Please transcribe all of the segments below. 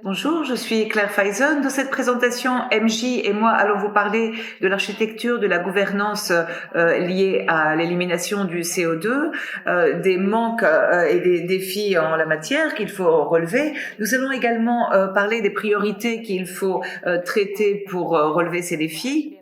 Bonjour, je suis Claire Faison. Dans cette présentation, MJ et moi allons vous parler de l'architecture de la gouvernance liée à l'élimination du CO2, des manques et des défis en la matière qu'il faut relever. Nous allons également parler des priorités qu'il faut traiter pour relever ces défis.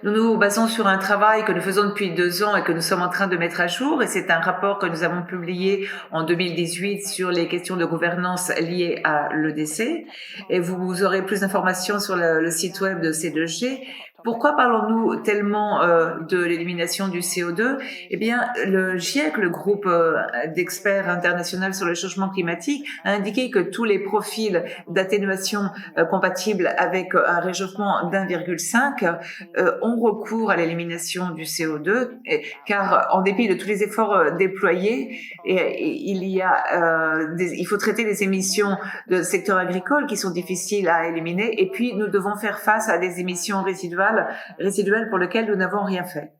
Nous nous basons sur un travail que nous faisons depuis 2 ans et que nous sommes en train de mettre à jour, et c'est un rapport que nous avons publié en 2018 sur les questions de gouvernance liées à l'EDC, et vous aurez plus d'informations sur le site web de C2G. Pourquoi parlons-nous tellement de l'élimination du CO2 ? Eh bien, le GIEC, le groupe d'experts international sur le changement climatique, a indiqué que tous les profils d'atténuation compatibles avec un réchauffement d'1,5 ont recours à l'élimination du CO2, car en dépit de tous les efforts déployés, il faut traiter les émissions de secteur agricole qui sont difficiles à éliminer, et puis nous devons faire face à des émissions résiduelles pour lesquelles nous n'avons rien fait.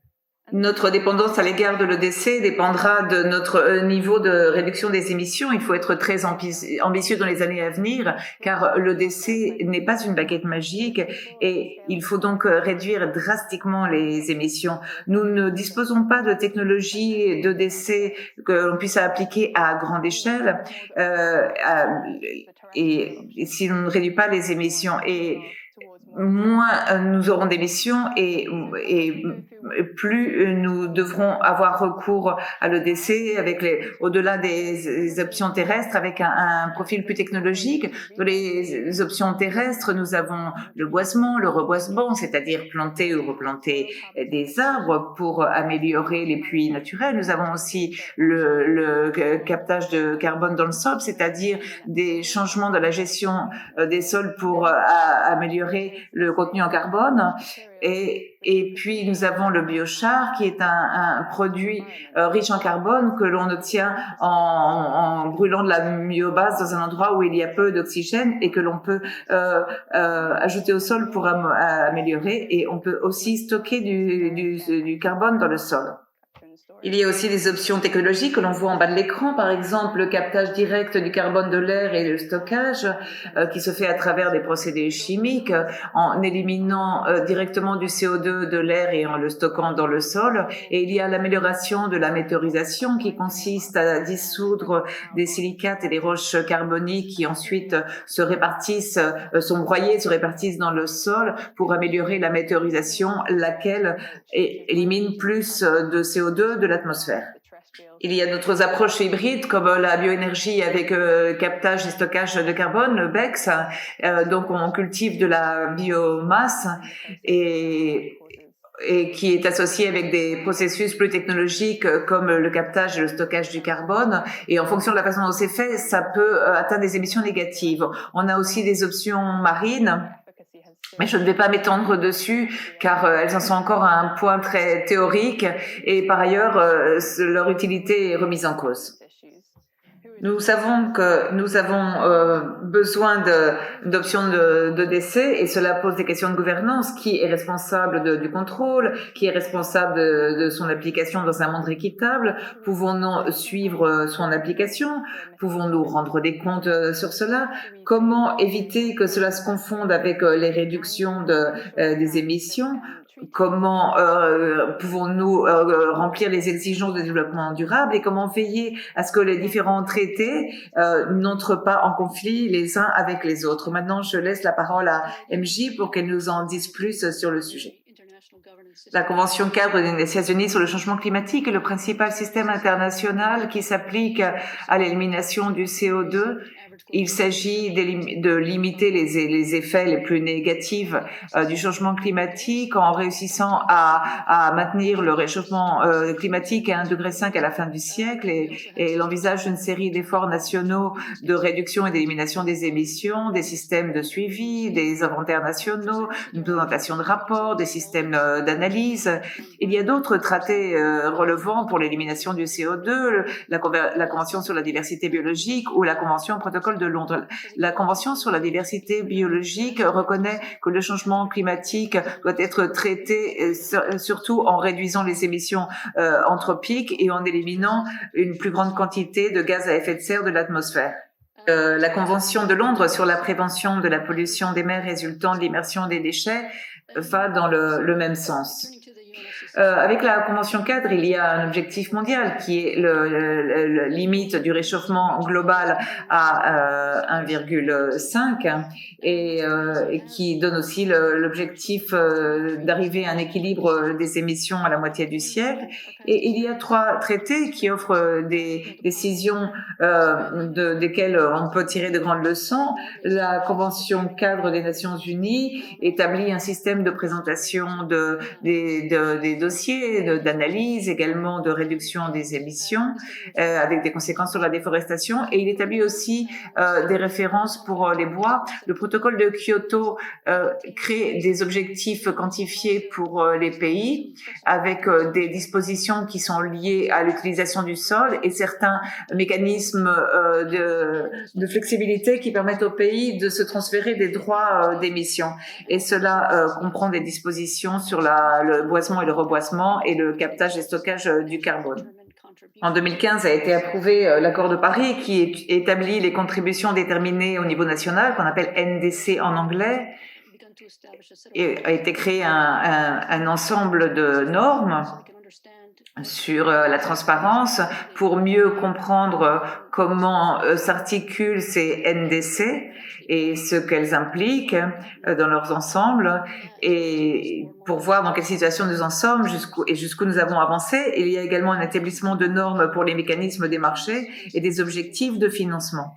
Notre dépendance à l'égard de l'EDC dépendra de notre niveau de réduction des émissions. Il faut être très ambitieux dans les années à venir, car l'EDC n'est pas une baguette magique et il faut donc réduire drastiquement les émissions. Nous ne disposons pas de technologie d'EDC que l'on puisse appliquer à grande échelle et si on ne réduit pas les émissions, et moins nous aurons d'émissions et plus nous devrons avoir recours à l'EDC au-delà des options terrestres avec un profil plus technologique. Dans les options terrestres, nous avons le boisement, le reboisement, c'est-à-dire planter ou replanter des arbres pour améliorer les puits naturels. Nous avons aussi le captage de carbone dans le sol, c'est-à-dire des changements de la gestion des sols pour améliorer le contenu en carbone. Et puis nous avons le biochar, qui est un produit riche en carbone que l'on obtient en brûlant de la biomasse dans un endroit où il y a peu d'oxygène et que l'on peut ajouter au sol pour améliorer, et on peut aussi stocker du carbone dans le sol. Il y a aussi des options technologiques que l'on voit en bas de l'écran, par exemple le captage direct du carbone de l'air et le stockage qui se fait à travers des procédés chimiques en éliminant directement du CO2 de l'air et en le stockant dans le sol. Et il y a l'amélioration de la météorisation qui consiste à dissoudre des silicates et des roches carboniques qui ensuite se répartissent dans le sol pour améliorer la météorisation, laquelle élimine plus de CO2 de l'atmosphère. Il y a d'autres approches hybrides comme la bioénergie avec captage et stockage de carbone, le BECS. Donc on cultive de la biomasse et qui est associé avec des processus plus technologiques comme le captage et le stockage du carbone. Et en fonction de la façon dont c'est fait, ça peut atteindre des émissions négatives. On a aussi des options marines, mais je ne vais pas m'étendre dessus car elles en sont encore à un point très théorique, et par ailleurs leur utilité est remise en cause. Nous savons que nous avons besoin d'options de décès, et cela pose des questions de gouvernance. Qui est responsable du contrôle? Qui est responsable de son application dans un monde équitable? Pouvons-nous suivre son application? Pouvons-nous rendre des comptes sur cela? Comment éviter que cela se confonde avec les réductions des émissions? Comment pouvons-nous remplir les exigences de développement durable, et comment veiller à ce que les différents traités n'entrent pas en conflit les uns avec les autres. Maintenant, je laisse la parole à MJ pour qu'elle nous en dise plus sur le sujet. La Convention cadre des Nations Unies sur le changement climatique est le principal système international qui s'applique à l'élimination du CO2. Il s'agit de limiter les effets les plus négatifs du changement climatique en réussissant à maintenir le réchauffement climatique à 1,5 degré à la fin du siècle, et il envisage une série d'efforts nationaux de réduction et d'élimination des émissions, des systèmes de suivi, des inventaires nationaux, une présentation de rapports, des systèmes d'analyse. Il y a d'autres traités relevant pour l'élimination du CO2, la Convention sur la diversité biologique ou la Convention protocole de Londres. La Convention sur la diversité biologique reconnaît que le changement climatique doit être traité surtout en réduisant les émissions anthropiques et en éliminant une plus grande quantité de gaz à effet de serre de l'atmosphère. La Convention de Londres sur la prévention de la pollution des mers résultant de l'immersion des déchets va dans le même sens. Avec la Convention cadre, il y a un objectif mondial qui est le limite du réchauffement global à 1,5 et qui donne aussi l'objectif d'arriver à un équilibre des émissions à la moitié du siècle. Et il y a 3 traités qui offrent des décisions desquelles on peut tirer de grandes leçons. La Convention cadre des Nations Unies établit un système de présentation des dossiers, d'analyse, également de réduction des émissions, avec des conséquences sur la déforestation. Et il établit aussi des références pour les bois. Le protocole de Kyoto crée des objectifs quantifiés pour les pays, avec des dispositions qui sont liées à l'utilisation du sol et certains mécanismes de flexibilité qui permettent aux pays de se transférer des droits d'émission. Et cela comprend des dispositions sur le boisement et le reboisement et le captage et stockage du carbone. En 2015 a été approuvé l'accord de Paris qui établit les contributions déterminées au niveau national, qu'on appelle NDC en anglais, et a été créé un ensemble de normes sur la transparence pour mieux comprendre comment s'articulent ces NDC et ce qu'elles impliquent dans leurs ensembles et pour voir dans quelle situation nous en sommes jusqu'où nous avons avancé. Il y a également un établissement de normes pour les mécanismes des marchés et des objectifs de financement.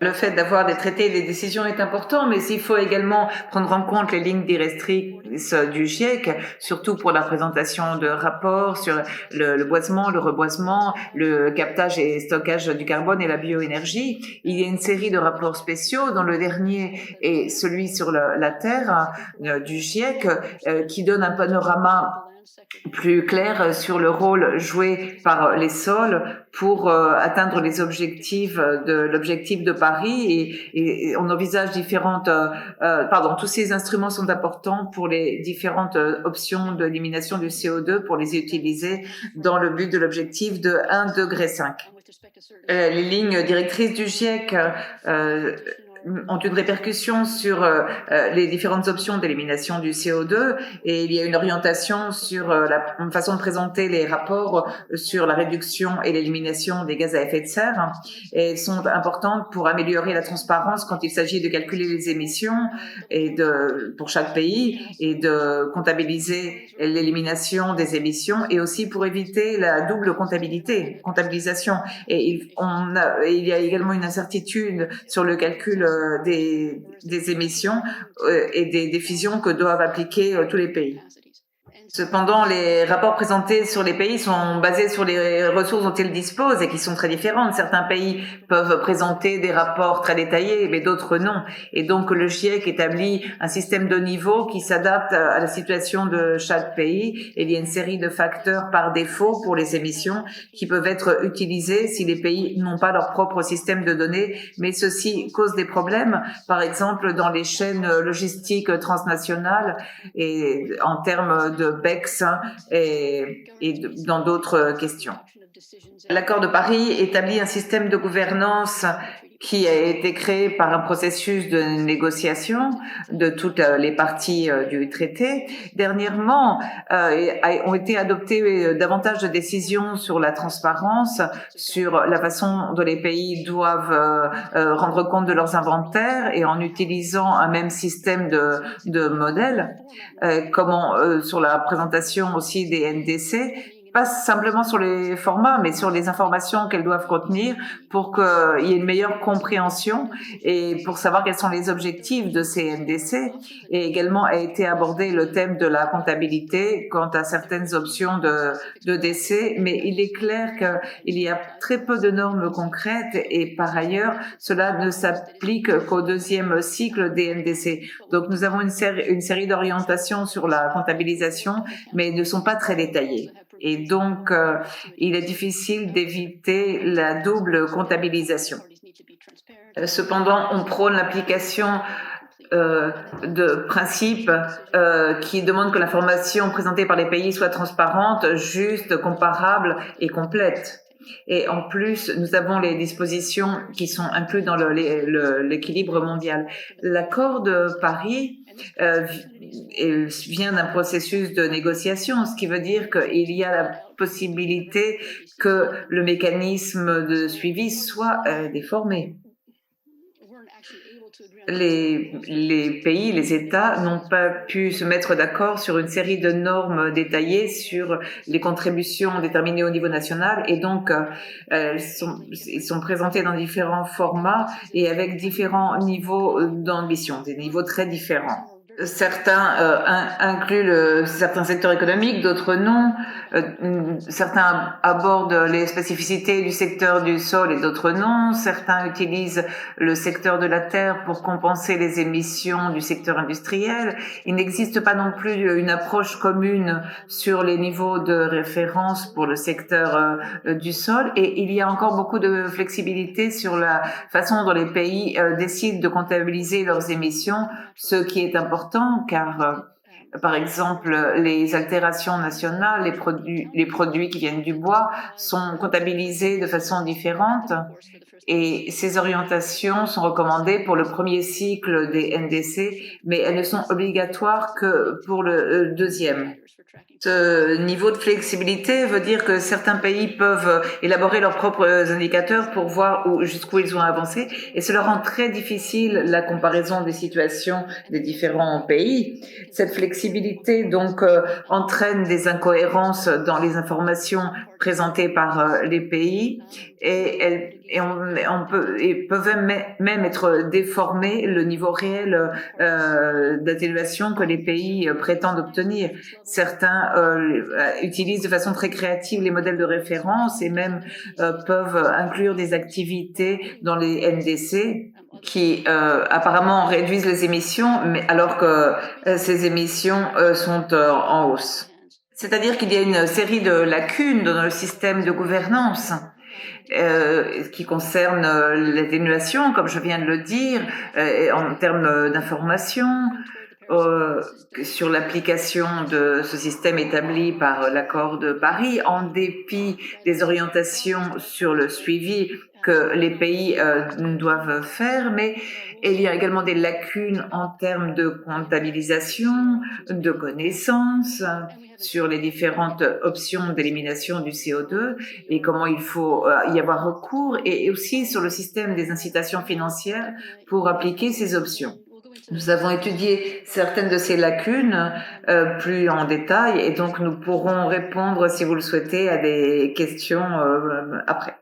Le fait d'avoir des traités et des décisions est important, mais il faut également prendre en compte les lignes directrices du GIEC, surtout pour la présentation de rapports sur le boisement, le reboisement, le captage et stockage du carbone et la bioénergie. Il y a une série de rapports spéciaux, dont le dernier est celui sur la Terre du GIEC, qui donne un panorama plus clair sur le rôle joué par les sols pour atteindre les objectifs l'objectif de Paris et on envisage tous ces instruments sont importants pour les différentes options d'élimination du CO2 pour les utiliser dans le but de l'objectif de 1,5 degré. Les lignes directrices du GIEC ont une répercussion sur les différentes options d'élimination du CO2 et il y a une orientation sur la façon de présenter les rapports sur la réduction et l'élimination des gaz à effet de serre et elles sont importantes pour améliorer la transparence quand il s'agit de calculer les émissions pour chaque pays et de comptabiliser l'élimination des émissions et aussi pour éviter la double comptabilisation et il y a également une incertitude sur le calcul des émissions et des décisions que doivent appliquer tous les pays. Cependant, les rapports présentés sur les pays sont basés sur les ressources dont ils disposent et qui sont très différentes. Certains pays peuvent présenter des rapports très détaillés, mais d'autres non. Et donc, le GIEC établit un système de niveau qui s'adapte à la situation de chaque pays. Et il y a une série de facteurs par défaut pour les émissions qui peuvent être utilisés si les pays n'ont pas leur propre système de données. Mais ceci cause des problèmes, par exemple, dans les chaînes logistiques transnationales et en termes de BEX et dans d'autres questions. L'accord de Paris établit un système de gouvernance qui a été créé par un processus de négociation de toutes les parties du traité. Dernièrement, ont été adoptées davantage de décisions sur la transparence, sur la façon dont les pays doivent rendre compte de leurs inventaires et en utilisant un même système de modèles, sur la présentation aussi des NDC, pas simplement sur les formats, mais sur les informations qu'elles doivent contenir pour qu'il y ait une meilleure compréhension et pour savoir quels sont les objectifs de ces NDC. Et également a été abordé le thème de la comptabilité quant à certaines options de décès, mais il est clair qu'il y a très peu de normes concrètes et par ailleurs, cela ne s'applique qu'au deuxième cycle des NDC. Donc nous avons une série d'orientations sur la comptabilisation, mais elles ne sont pas très détaillées. Et donc, il est difficile d'éviter la double comptabilisation. Cependant, on prône l'application de principes qui demandent que l'information présentée par les pays soit transparente, juste, comparable et complète. Et en plus, nous avons les dispositions qui sont incluses dans l'équilibre mondial. L'accord de Paris vient d'un processus de négociation, ce qui veut dire qu'il y a la possibilité que le mécanisme de suivi soit déformé. Les pays, les États n'ont pas pu se mettre d'accord sur une série de normes détaillées sur les contributions déterminées au niveau national et donc ils sont présentés dans différents formats et avec différents niveaux d'ambition, des niveaux très différents. Certains incluent certains secteurs économiques, d'autres non. Certains abordent les spécificités du secteur du sol et d'autres non. Certains utilisent le secteur de la terre pour compenser les émissions du secteur industriel. Il n'existe pas non plus une approche commune sur les niveaux de référence pour le secteur du sol et il y a encore beaucoup de flexibilité sur la façon dont les pays décident de comptabiliser leurs émissions, ce qui est important car par exemple, les altérations nationales, les produits qui viennent du bois sont comptabilisés de façon différente et ces orientations sont recommandées pour le premier cycle des NDC, mais elles ne sont obligatoires que pour le deuxième. Ce niveau de flexibilité veut dire que certains pays peuvent élaborer leurs propres indicateurs pour voir jusqu'où ils ont avancé et cela rend très difficile la comparaison des situations des différents pays. Cette flexibilité donc entraîne des incohérences dans les informations présentées par les pays et peuvent même être déformés le niveau réel d'atténuation que les pays prétendent obtenir. Certains utilisent de façon très créative les modèles de référence et même peuvent inclure des activités dans les NDC qui apparemment réduisent les émissions, mais alors que ces émissions sont en hausse. C'est-à-dire qu'il y a une série de lacunes dans le système de gouvernance qui concerne l'atténuation, comme je viens de le dire, en termes d'information, sur l'application de ce système établi par l'accord de Paris, en dépit des orientations sur le suivi que les pays doivent faire, mais il y a également des lacunes en termes de comptabilisation, de connaissances sur les différentes options d'élimination du CO2 et comment il faut y avoir recours, et aussi sur le système des incitations financières pour appliquer ces options. Nous avons étudié certaines de ces lacunes plus en détail et donc nous pourrons répondre, si vous le souhaitez, à des questions après.